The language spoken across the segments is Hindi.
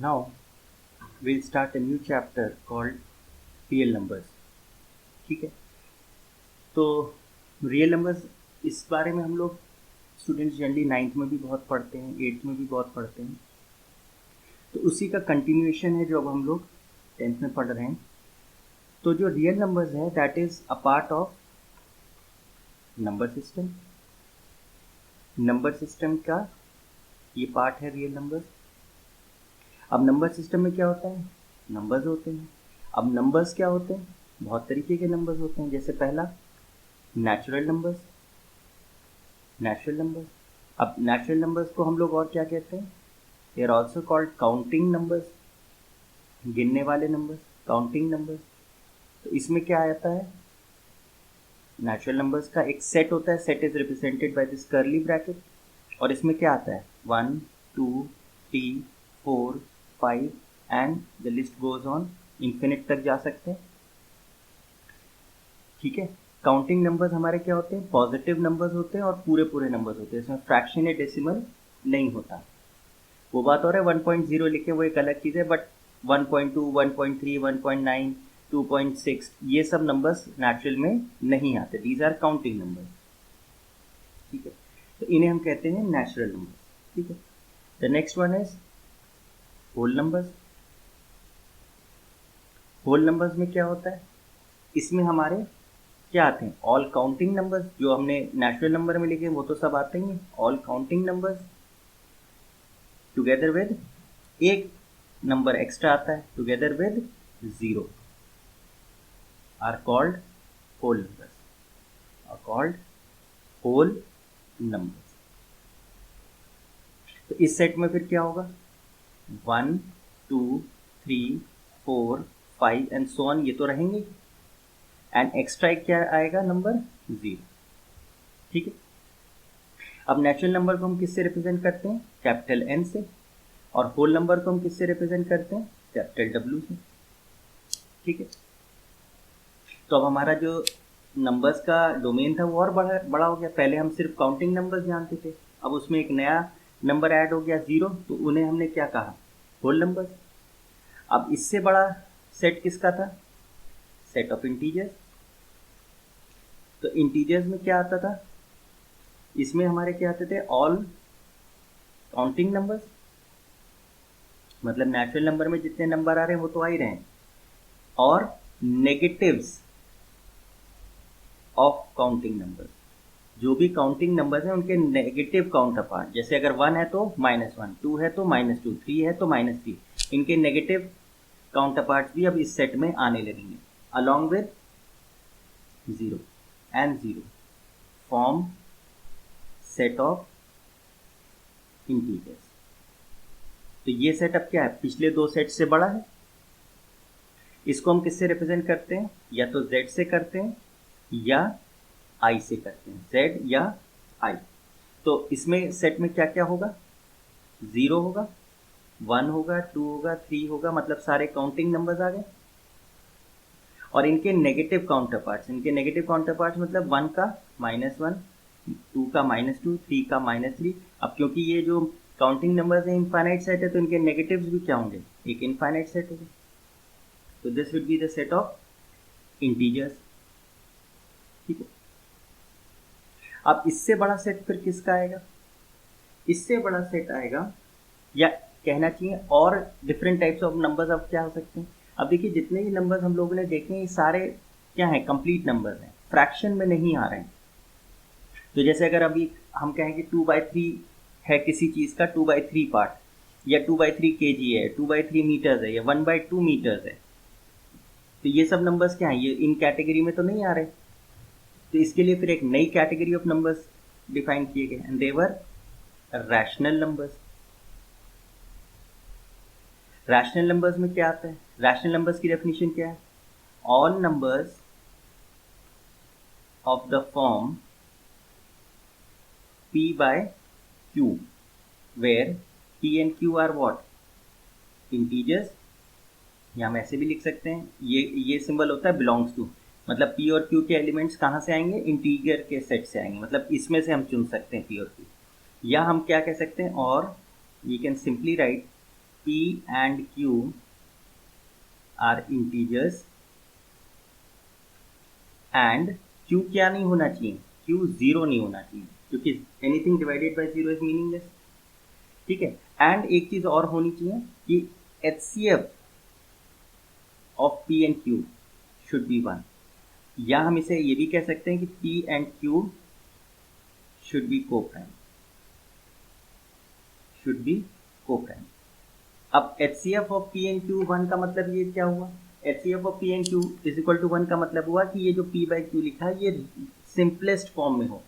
Now we'll start a new chapter called real numbers. ठीक है, तो रियल नंबर्स इस बारे में हम लोग स्टूडेंट्स जनरली नाइन्थ में भी बहुत पढ़ते हैं, एट्थ में भी बहुत पढ़ते हैं, तो उसी का कंटिन्यूएशन है जो अब हम लोग टेंथ में पढ़ रहे हैं। तो जो रियल नंबर्स है that is a part of number system. Number system का ये पार्ट है रियल नंबर्स। अब नंबर सिस्टम में क्या होता है, नंबर्स होते हैं। अब नंबर्स क्या होते हैं, बहुत तरीके के नंबर्स होते हैं। जैसे पहला नेचुरल नंबर्स। नेचुरल नंबर्स, अब नेचुरल नंबर्स को हम लोग और क्या कहते हैं, they are also called counting numbers, गिनने वाले नंबर्स, काउंटिंग नंबर्स। तो इसमें क्या आता है, नेचुरल नंबर्स का एक सेट होता है, set is represented by this curly bracket, और इसमें क्या आता है 1 2 3 4 5 and the list goes on, infinite तक जा सकते हैं। ठीक है, काउंटिंग नंबर्स हमारे क्या होते हैं, पॉजिटिव नंबर्स होते हैं और पूरे पूरे नंबर्स होते हैं, इसमें फ्रैक्शन या डेसिमल नहीं होता। वो बात हो रहा है 1.0 लिखे वो एक अलग चीज़ है, बट 1.2 1.3 1.9 2.6 ये सब नंबर्स नेचुरल में नहीं आते, दीज आर काउंटिंग नंबर्स। ठीक है, तो इन्हें हम कहते हैं नेचुरल नंबर्स। ठीक है, the next one is whole numbers. Whole numbers में क्या होता है, इसमें हमारे क्या आते हैं, ऑल काउंटिंग नंबर्स, जो हमने नेचुरल नंबर में लिखे वो तो सब आते ही हैं, all counting numbers together with एक नंबर एक्स्ट्रा आता है, together with 0 are called whole numbers, are called whole numbers. तो इस सेट में फिर क्या होगा, 1 2 3 4 5 एंड सो ऑन, ये तो रहेंगे, एंड एक्स्ट्रा एक क्या आएगा, नंबर 0। ठीक है, अब नेचुरल नंबर को हम किससे रिप्रेजेंट करते हैं, कैपिटल एन से, और होल नंबर को हम किससे रिप्रेजेंट करते हैं, कैपिटल डब्ल्यू से। ठीक है, तो अब हमारा जो नंबर्स का डोमेन था वो और बड़ा हो गया। पहले हम सिर्फ काउंटिंग नंबर्स जानते थे, अब उसमें एक नया नंबर ऐड हो गया 0, तो उन्हें हमने क्या कहा, होल नंबर्स। अब इससे बड़ा सेट किसका था, सेट ऑफ इंटीजर्स। तो इंटीजर्स में क्या आता था, इसमें हमारे क्या आते थे, ऑल काउंटिंग नंबर्स, मतलब नेचुरल नंबर में जितने नंबर आ रहे हैं वो तो आ ही रहे हैं, और नेगेटिव्स ऑफ काउंटिंग नंबर्स, जो भी काउंटिंग नंबर्स हैं उनके नेगेटिव काउंटर पार्ट, जैसे अगर 1 है तो -1, 2 है तो -2, 3 है तो -3, इनके नेगेटिव काउंटर पार्ट्स भी अब इस सेट में आने लगेंगे, along with 0 and 0 form set of integers. तो ये सेट अब क्या है, पिछले दो सेट से बड़ा है। इसको हम किससे रिप्रेजेंट करते हैं, या तो z से करते हैं या i से करते हैं, z या i। तो इसमें सेट में क्या क्या होगा, 0 होगा, 1 होगा, 2 होगा, 3 होगा, मतलब सारे काउंटिंग नंबर्स आ गए, और इनके नेगेटिव काउंटर पार्ट्स, इनके नेगेटिव काउंटर पार्ट्स मतलब 1 का -1, 2 का -2, 3 का -3। अब क्योंकि ये जो काउंटिंग नंबर्स है इनफाइनाइट सेट है, तो इनके नेगेटिव्स भी क्या होंगे, एक इनफाइनाइट सेट होगा। तो this will be the set of integers. ठीक है, अब इससे बड़ा सेट फिर किसका आएगा, इससे बड़ा सेट आएगा, या कहना चाहिए और डिफरेंट टाइप्स ऑफ नंबर्स अब क्या हो सकते हैं। अब देखिए जितने भी नंबर्स हम लोगों ने देखे हैं ये सारे क्या हैं, कंप्लीट नंबर्स हैं, फ्रैक्शन में नहीं आ रहे हैं। तो जैसे अगर अभी हम कहें कि 2/3 है किसी चीज़ का 2/3 पार्ट, या 2/3 kg है, 2/3 मीटर्स है, या 1/2 मीटर्स है, तो ये सब नंबर्स क्या हैं, ये इन कैटेगरी में तो नहीं आ रहे। तो इसके लिए फिर एक नई कैटेगरी ऑफ नंबर्स डिफाइन किए गए, and they were rational numbers. Rational numbers में क्या आता है, रैशनल नंबर्स की डेफिनेशन क्या है, all numbers of the form p by q where p and q are what, integers, या हम ऐसे भी लिख सकते हैं, ये सिंबल होता है बिलोंग्स टू, मतलब p और q के एलिमेंट्स कहाँ से आएंगे, इंटीजर के सेट से आएंगे, मतलब इसमें से हम चुन सकते हैं p और q, या हम क्या कह सकते हैं, और we can simply write P and Q are integers and Q क्या नहीं होना चाहिए, Q जीरो नहीं होना चाहिए, क्योंकि anything divided by zero is meaningless. ठीक है, एंड एक चीज और होनी चाहिए कि HCF of P and Q should B 1, या हम इसे ये भी कह सकते हैं कि P and Q should be coprime, should be coprime. अब HCF of P and Q 1 का मतलब ये क्या हुआ, HCF of P and Q is equal to 1 का मतलब हुआ कि ये जो P बाई Q लिखा है ये सिंपलेस्ट फॉर्म में हो,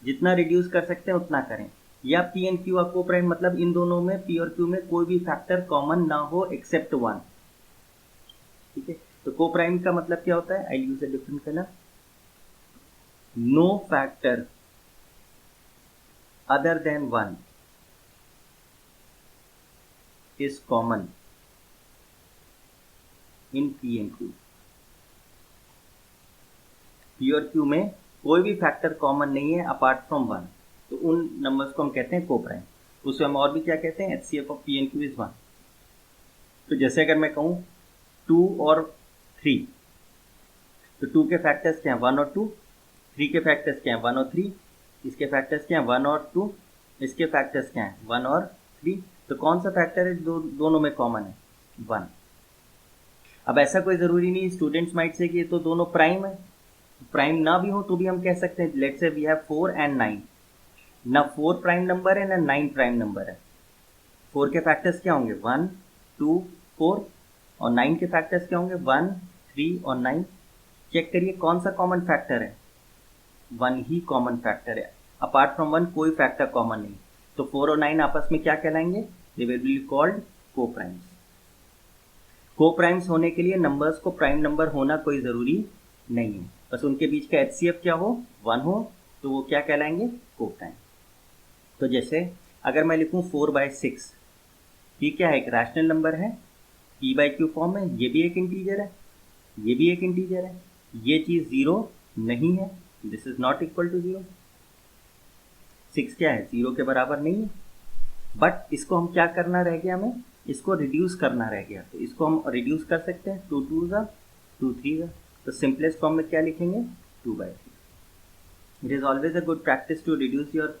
जितना रिड्यूस कर सकते हैं उतना करें, या P एंड Q आपको प्राइम मतलब इन दोनों में P और Q में कोई भी फैक्टर कॉमन ना हो एक्सेप्ट 1। ठीक है, तो को प्राइम का मतलब क्या होता है, I use a different colour, no factor other than 1 is common in P and Q। P और Q में कोई भी फैक्टर कॉमन नहीं है अपार्ट फ्रॉम 1, तो उन नंबर्स को हम कहते हैं कोप्राइम। उसमें हम और भी क्या कहते हैं, HCF of P and Q is 1। तो जैसे अगर मैं कहूँ 2 और 3, तो 2 के फैक्टर्स क्या हैं, 1 और 2, 3 के फैक्टर्स क्या हैं, 1 और 3, इसके फैक्टर्स क्या हैं, 1 और 2, इसके फैक्टर्स क्या हैं, 1 और 3। तो कौन सा फैक्टर है दोनों में कॉमन है, 1। अब ऐसा कोई ज़रूरी नहीं स्टूडेंट्स माइट से कि ये तो दोनों प्राइम है, प्राइम ना भी हो तो भी हम कह सकते हैं, let's say we have 4 and 9, ना 4 प्राइम नंबर है ना 9 प्राइम नंबर है। 4 के फैक्टर्स क्या होंगे, 1 2 4, और 9 के फैक्टर्स क्या होंगे, 1 3 और 9। चेक करिए कौन सा कॉमन फैक्टर है, 1 ही कॉमन फैक्टर है, अपार्ट फ्रॉम 1 कोई फैक्टर कॉमन नहीं। तो 4 और 9 आपस में क्या कहलाएंगे, दे विल बी कॉल्ड को-प्राइम्स। को-प्राइम्स होने के लिए नंबर्स को प्राइम नंबर होना कोई ज़रूरी नहीं है, बस उनके बीच का HCF क्या हो, 1 हो, तो वो क्या कहलाएंगे, को-प्राइम। तो जैसे अगर मैं लिखूँ 4/6, ये क्या है, एक रैशनल नंबर है, P बाई Q फॉर्म में, ये भी एक इंटीजर है, ये भी एक इंटीजर है, ये चीज़ ज़ीरो नहीं है, this is not equal to 0। 6 क्या है, 0 के बराबर नहीं है, बट इसको हम क्या करना रह गया, हमें इसको रिड्यूस करना रह गया, तो इसको हम रिड्यूस कर सकते हैं, 2 2 ज़ा 2 3 ज़ा, तो सिंपलेस्ट फॉर्म में क्या लिखेंगे, 2/3। It is always a good practice to reduce your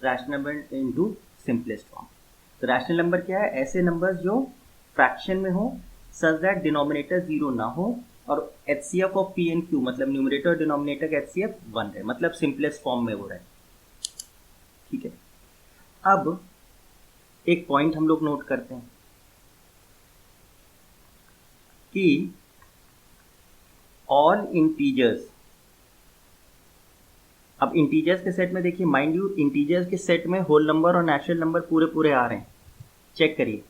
rational number into simplest form. तो रैशनल नंबर क्या है, ऐसे नंबर्स जो फ्रैक्शन में हो सच दैट डिनोमिनेटर 0 ना हो, और HCF of P and Q मतलब न्यूमरेटर और डिनोमिनेटर का HCF 1 है, मतलब सिंपलेस्ट फॉर्म में हो रहा है। ठीक है, अब एक पॉइंट हम लोग नोट करते हैं कि ऑल इंटीजर्स, अब इंटीजर्स के सेट में देखिए, माइंड यू इंटीजर्स के सेट में होल नंबर और नेचुरल नंबर पूरे पूरे आ रहे हैं। चेक करिए,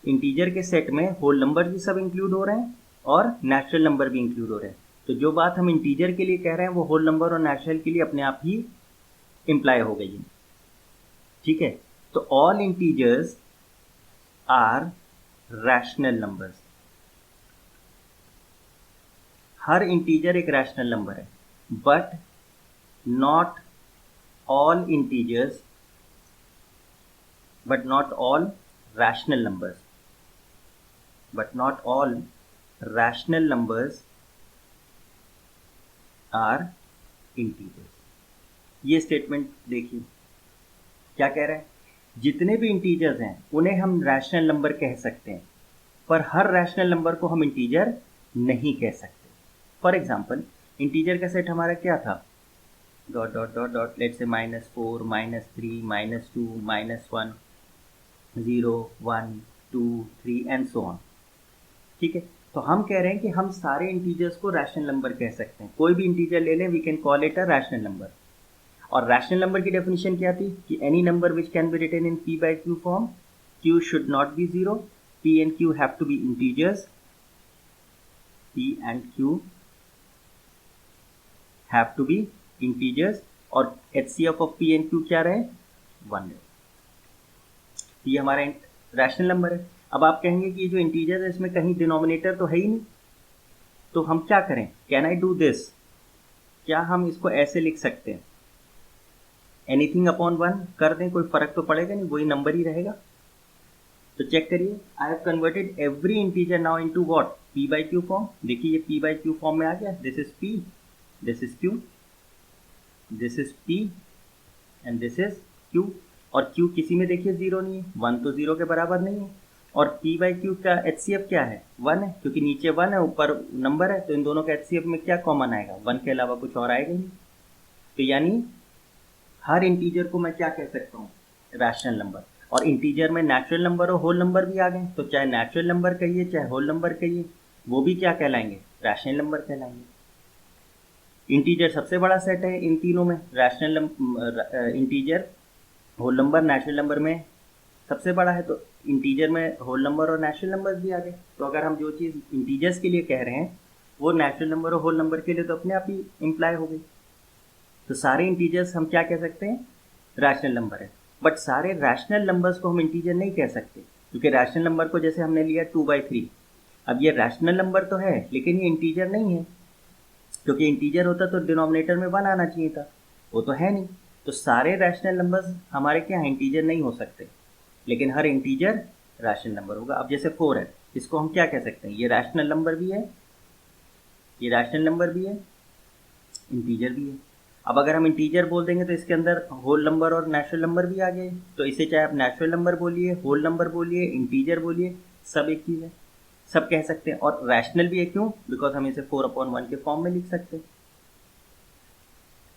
इंटीजर के सेट में होल नंबर भी सब इंक्लूड हो रहे हैं और नेचुरल नंबर भी इंक्लूड हो रहे हैं। तो जो बात हम इंटीजर के लिए कह रहे हैं वो होल नंबर और नेचुरल के लिए अपने आप ही इम्प्लाई हो गई है। ठीक है, तो all integers are rational numbers, हर इंटीजर एक रैशनल नंबर है, but not all integers, but not all rational numbers, but not all rational numbers are integers। ये स्टेटमेंट देखिए क्या कह रहा है, जितने भी इंटीजर्स हैं उन्हें हम रैशनल नंबर कह सकते हैं, पर हर रैशनल नंबर को हम इंटीजर नहीं कह सकते। फॉर एग्जाम्पल, इंटीजर का सेट हमारा क्या था, dot dot dot dot, let's say -4 -3 -2 -1 0 1 2 3 and so on. ठीक है, तो हम कह रहे हैं कि हम सारे इंटीजर्स को रैशनल नंबर कह सकते हैं, कोई भी इंटीजर ले लें, we can call it a rational number. और रैशनल नंबर की डेफिनेशन क्या थी कि any number which can be written in P by Q form, Q should not be 0, P and Q have to be integers, P and Q have to be integers, और HCF of P and Q क्या रहे, 1 रहे। ये हमारा रैशनल नंबर है। अब आप कहेंगे कि जो इंटीजर है इसमें कहीं डिनोमिनेटर तो है ही नहीं, तो हम क्या करें, कैन आई डू दिस, क्या हम इसको ऐसे लिख सकते हैं, एनीथिंग अपॉन 1 कर दें, कोई फर्क तो पड़ेगा नहीं, वही नंबर ही रहेगा। तो चेक करिए, I have converted every integer now into what, p by Q form. देखिए ये p बाई क्यू फॉर्म में आ गया, this is p, this is q, this is p and this is q। और q किसी में देखिए जीरो नहीं है, 1 तो जीरो के बराबर नहीं है। और p बाई क्यू का HCF क्या है, 1 है, क्योंकि नीचे 1 है ऊपर नंबर है, तो इन दोनों का HCF में क्या कॉमन आएगा, 1 के अलावा कुछ और आएगा नहीं। तो यानी हर इंटीजर को मैं क्या कह सकता हूँ, रैशनल नंबर। और इंटीजर में नेचुरल नंबर और होल नंबर भी आ गए, तो चाहे नेचुरल नंबर कहिए चाहे होल नंबर कहिए, वो भी क्या कहलाएंगे, रैशनल नंबर कहलाएंगे। इंटीजर सबसे बड़ा सेट है इन तीनों में, rational integer, whole number, natural number में सबसे बड़ा है, तो इंटीजर में होल नंबर और नेचुरल नंबर भी आ गए। तो अगर हम जो चीज़ इंटीजर्स के लिए कह रहे हैं वो नेचुरल नंबर और होल नंबर के लिए तो अपने आप ही इम्प्लाई हो गई। तो सारे इंटीजर्स हम क्या कह सकते हैं, रैशनल नंबर है। बट सारे रैशनल नंबर्स को हम इंटीजर नहीं कह सकते, क्योंकि रैशनल नंबर को जैसे हमने लिया 2/3, अब ये रैशनल नंबर तो है लेकिन ये इंटीजर नहीं है, क्योंकि इंटीजर होता तो डिनोमिनेटर में 1 आना चाहिए था, वो तो है नहीं। तो सारे रैशनल नंबर्स हमारे क्या हैं, इंटीजर नहीं हो सकते, लेकिन हर इंटीजर रैशनल नंबर होगा। अब जैसे 4 है, इसको हम क्या कह सकते हैं, ये रैशनल नंबर भी है, ये रैशनल नंबर भी है, इंटीजर भी है। अब अगर हम इंटीजर बोल देंगे तो इसके अंदर होल नंबर और नेचुरल नंबर भी आ गए, तो इसे चाहे आप नेचुरल नंबर बोलिए, होल नंबर बोलिए, इंटीजर बोलिए, सब एक चीज़ है, सब कह सकते हैं। और रैशनल भी है, क्यों, बिकॉज हम इसे 4/1 के फॉर्म में लिख सकते हैं।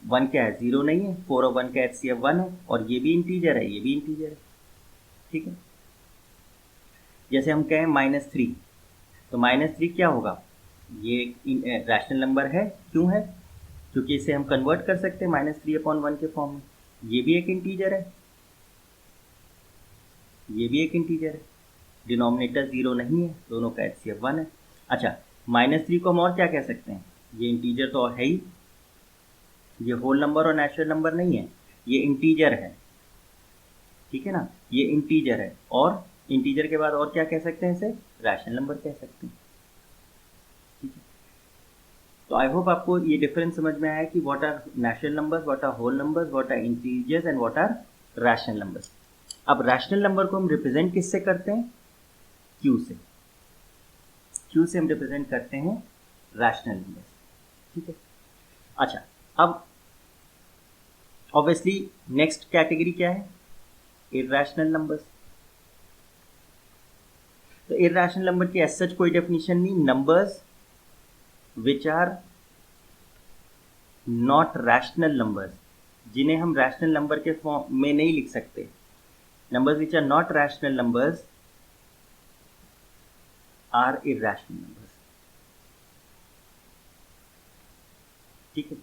1 क्या है, 0 नहीं है, 4 और 1 का HCF 1 है, और ये भी इंटीजर है, ये भी इंटीजर है, ठीक है। जैसे हम कहें -3, तो -3 क्या होगा, ये रैशनल नंबर है, क्यों है, क्योंकि इसे हम कन्वर्ट कर सकते हैं -3/1 के फॉर्म में। ये भी एक इंटीजर है, ये भी एक इंटीजर है, डिनोमिनेटर 0 नहीं है, दोनों का HCF 1 है। अच्छा, -3 को हम और क्या कह सकते हैं, ये इंटीजर तो है ही, ये होल नंबर और नेचुरल नंबर नहीं है, ये इंटीजर है, ठीक है ना, ये इंटीजर है। और इंटीजर के बाद और क्या कह सकते हैं, इसे रैशनल नंबर कह सकते हैं, ठीक है। तो आई होप आपको ये डिफरेंस समझ में आया कि what are natural numbers, what are whole numbers, what are integers and what are rational numbers. अब रैशनल नंबर को हम रिप्रेजेंट किससे करते हैं, क्यू से, क्यू से हम रिप्रेजेंट करते हैं रैशनल नंबर्स, ठीक है। अच्छा, अब ऑब्वियसली नेक्स्ट कैटेगरी क्या है, इर्रेशनल नंबर्स। तो इर्रेशनल नंबर की एज सच कोई डेफिनेशन नहीं, numbers which are not rational numbers, जिन्हें हम रैशनल नंबर के फॉर्म में नहीं लिख सकते। Numbers which are not rational numbers are irrational numbers, ठीक है।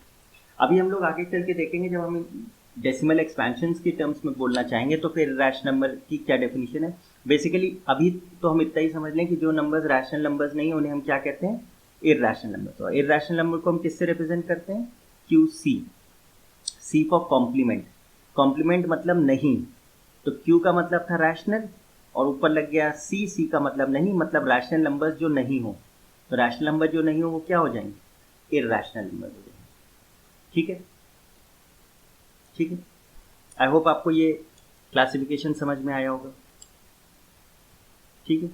अभी हम लोग आगे चल के देखेंगे, जब हम डेसिमल एक्सपेंशंस की टर्म्स में बोलना चाहेंगे तो फिर रैशनल नंबर की क्या डेफिनेशन है। बेसिकली अभी तो हम इतना ही समझ लें कि जो नंबर्स रैशनल नंबर्स नहीं उन्हें हम क्या कहते हैं, इर्रेशनल नंबर। तो इर्रेशनल नंबर को हम किससे रिप्रेजेंट करते हैं, QC, C for complement. Complement मतलब नहीं, तो Q का मतलब था रैशनल और ऊपर लग गया C का मतलब नहीं, मतलब रैशनल नंबर्स जो नहीं हो। तो रैशनल नंबर जो नहीं हो वो क्या हो जाएंगे, इर्रेशनल नंबर हो जाएंगे, ठीक है, ठीक है। आई होप आपको ये क्लासिफिकेशन समझ में आया होगा, ठीक है।